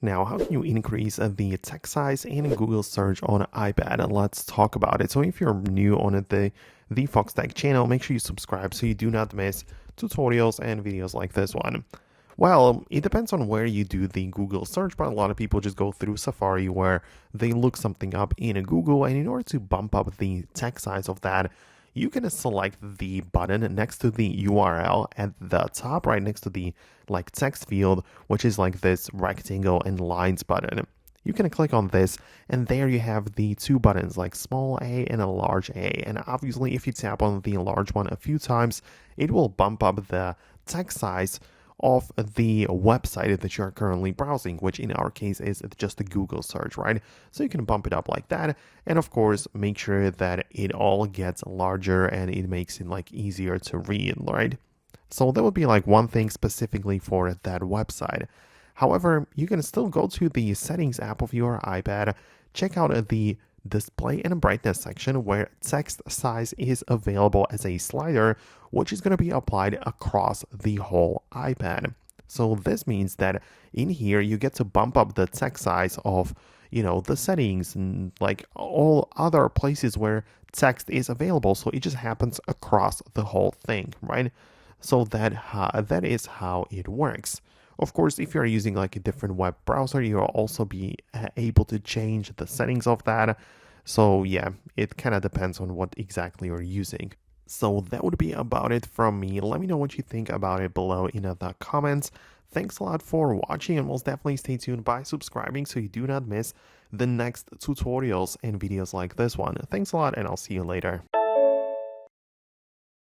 Now, how can you increase the text size in Google search on iPad? And let's talk about it. So if you're new on the Foxtecc channel, make sure you subscribe so you do not miss tutorials and videos like this one. Well, it depends on where you do the Google search, but a lot of people just go through Safari where they look something up in Google, and in order to bump up the text size of that, you can select the button next to the URL at the top, right next to the text field, which is like this rectangle and lines button. You can click on this, and there you have the two buttons, like small a and a large a. And obviously, if you tap on the large one a few times, it will bump up the text size of the website that you're currently browsing, which in our case is just a Google search, right? So you can bump it up like that, and of course make sure that it all gets larger and it makes it easier to read, right? So that would be one thing specifically for that website. However, you can still go to the settings app of your iPad, check out the display and brightness section where text size is available as a slider, which is going to be applied across the whole iPad. So this means that in here you get to bump up the text size of the settings and all other places where text is available. So it just happens across the whole thing, right? So that is how it works. Of course, if you're using a different web browser, you'll also be able to change the settings of that. So yeah, it kind of depends on what exactly you're using. So that would be about it from me. Let me know what you think about it below in the comments. Thanks a lot for watching, and most definitely stay tuned by subscribing so you do not miss the next tutorials and videos like this one. Thanks a lot, and I'll see you later.